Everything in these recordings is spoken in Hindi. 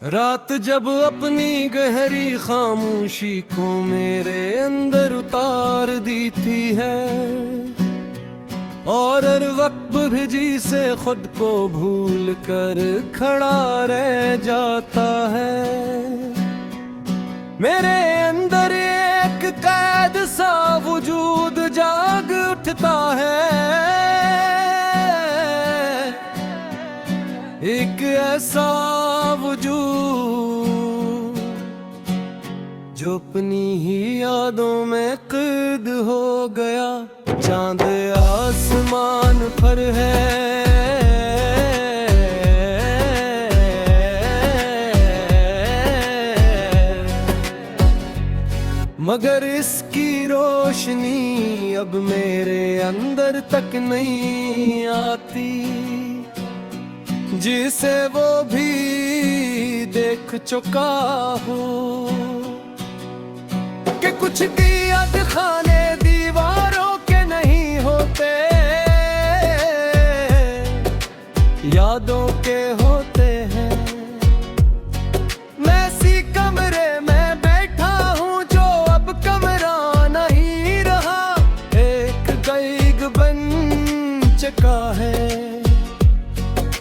रात जब अपनी गहरी खामोशी को मेरे अंदर उतार दी थी है, और हर वक्त भी से खुद को भूल कर खड़ा रह जाता है। मेरे अंदर एक कैद सा वजूद जाग उठता है, एक ऐसा वजूद जो अपनी ही यादों में कैद हो गया। चांद आसमान पर है, मगर इसकी रोशनी अब मेरे अंदर तक नहीं आती, जिसे वो भी देख चुका हो कि कुछ दिया दिखाने दीवारों के नहीं होते, यादों के होते हैं। मैं सी कमरे में बैठा हूँ जो अब कमरा नहीं रहा, एक गैग बन चुका है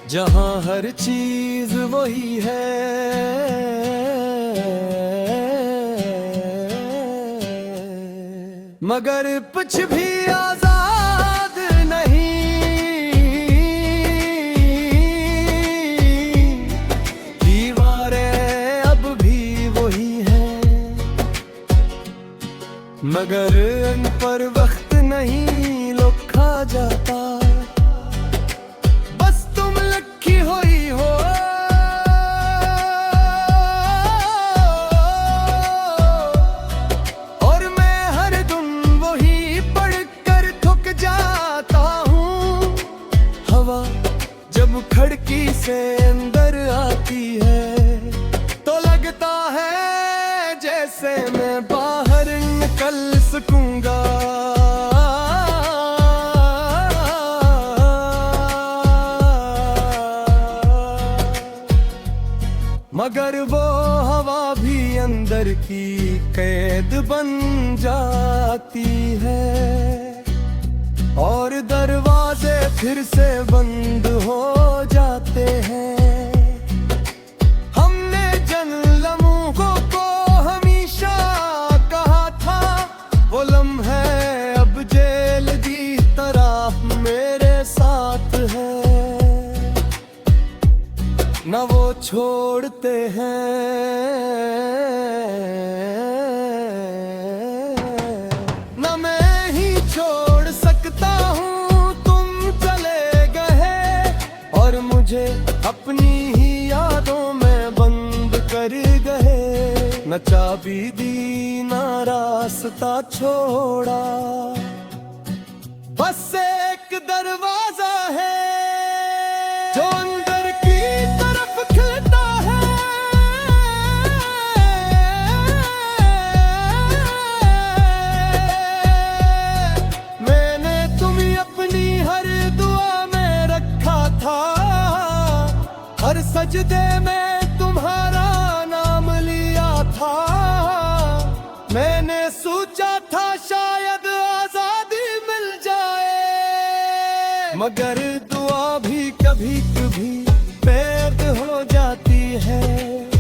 जहाँ हर चीज वही है, मगर कुछ भी आजाद नहीं। दीवारें अब भी वही हैं, मगर उन पर वक्त नहीं लुका जाता। जब खिड़की से अंदर आती है तो लगता है जैसे मैं बाहर निकल सकूंगा, मगर वो हवा भी अंदर की कैद बन जाती है, और दरवाजे फिर से बंद हो जाते हैं। हमने जिन लम्हों को हमेशा कहा था, वो लम्हे अब जेल की तरह मेरे साथ है, न वो छोड़ते हैं न मैं ही छोड़ सकता हूँ। तुम चले गए और मुझे अपनी ही यादों में बंद कर गए, न चाबी दी न रास्ता छोड़ा, बस एक दरवाजा है जो अंदर की तरफ खिलता है। मैंने तुम्हें अपनी हर दुआ में रखा था, हर सजदे में तुम्हारा नाम लिया था। मैंने सोचा था शायद आजादी मिल जाए, मगर दुआ भी कभी कभी पैद हो जाती है।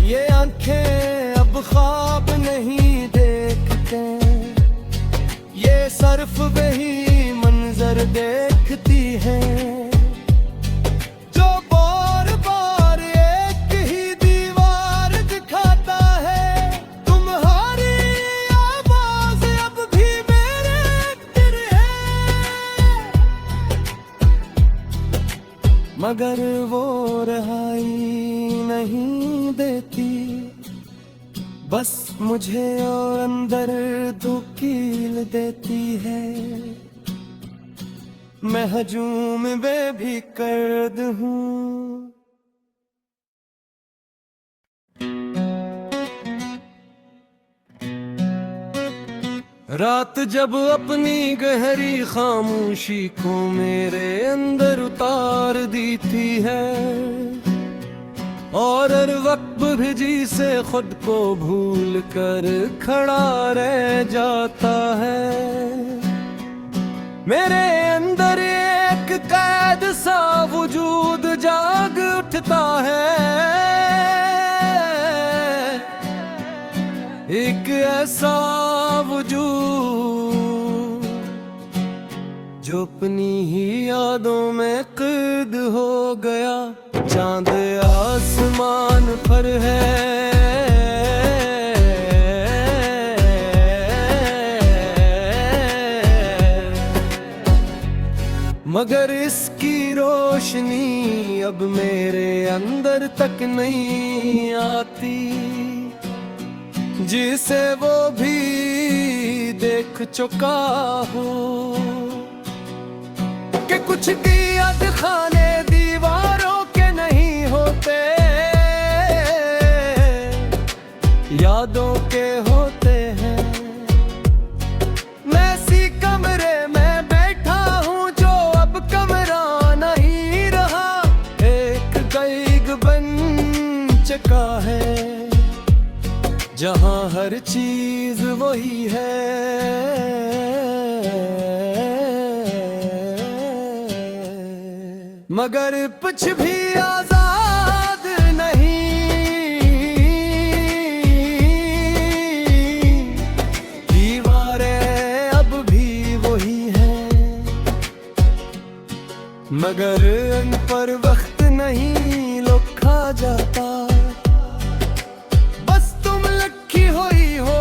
ये आंखें अब ख्वाब नहीं देखते, ये सिर्फ वही मंजर देखती हैं जो बार बार एक ही दीवार दिखाता है। तुम्हारी आवाज अब भी मेरे अंदर है, मगर वो रहाई नहीं देती, बस मुझे और अंदर धुकील देती है। मैं हजूम में भी कर्द हूँ। रात जब अपनी गहरी खामोशी को मेरे अंदर उतार दी थी है, और हर वक्त भी जी से खुद को भूल कर खड़ा रह जाता है। मेरे अंदर एक कैद सा वजूद जाग उठता है, एक ऐसा वजूद जो अपनी ही यादों में कैद हो गया। चांद आसमान पर है, मगर इसकी रोशनी अब मेरे अंदर तक नहीं आती, जिसे वो भी देख चुका हो कि कुछ कीमत खाने दीवारों के नहीं होते, यादों के होते हैं। मैं सी कमरे में बैठा हूँ जो अब कमरा नहीं रहा, एक गैग बन चुका है जहाँ हर चीज वही है, मगर कुछ भी आजाद नहीं। दीवारें अब भी वही हैं, मगर उन पर वक्त नहीं लिखा जाता। बस तुम लखी हुई हो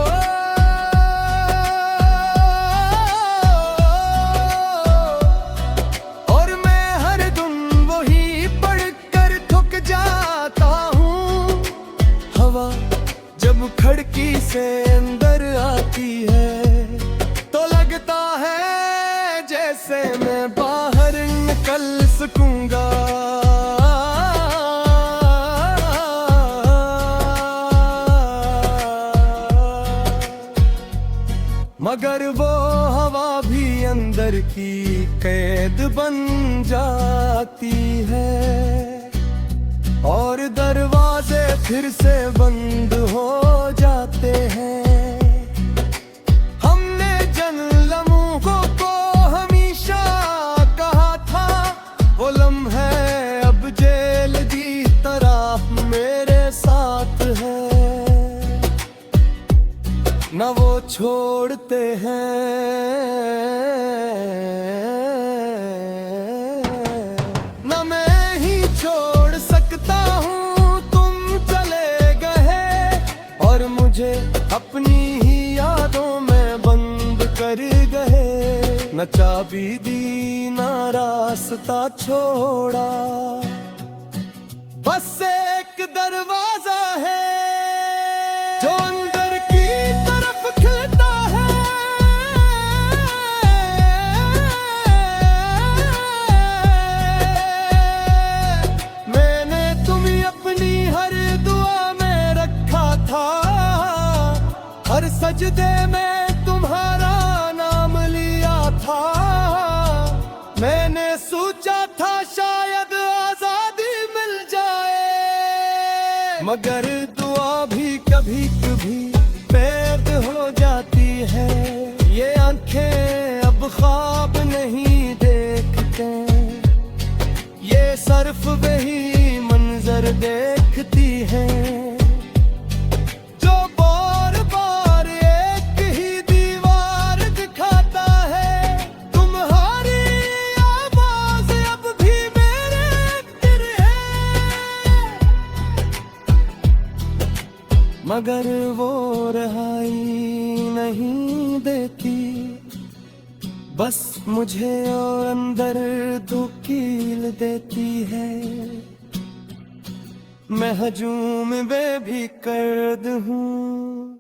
और मैं हर दिन वही पढ़कर थक जाता हूँ। हवा जब खिड़की से अंदर आती है तो लगता है जैसे मैं बाहर निकल सकूंगा, मगर वो हवा भी अंदर की कैद बन जाती है और दरवाजे फिर से बंद हो जाते हैं। हमने जन लम्हों को हमेशा कहा था, वो लम्हे अब जेल की तरह मेरे साथ है, न वो छोड़ते हैं न मैं ही छोड़ सकता हूँ। तुम चले गए और मुझे अपनी ही यादों में बंद कर गए, न चाबी दी न रास्ता छोड़ा, बस एक दरवाजा है जो अंदर की तरफ खिलता है। मैंने तुम्हें अपनी हर दुआ में रखा था, हर सजदे में तुम्हारा नाम लिया था। मैंने सोचा था शायद आजादी मिल जाए, मगर दुआ भी कभी कभी पैद हो जाती है। ये आंखें अब ख्वाब नहीं देखते, ये सिर्फ वही मंजर देखती हैं जो बार बार एक ही दीवार दिखाता है। तुम्हारी आवाज अब भी मेरे अंदर है, मगर वो रहाई नहीं देती, बस मुझे और अंदर धुकील देती है। मैं हजूम में भी कर्द हूँ।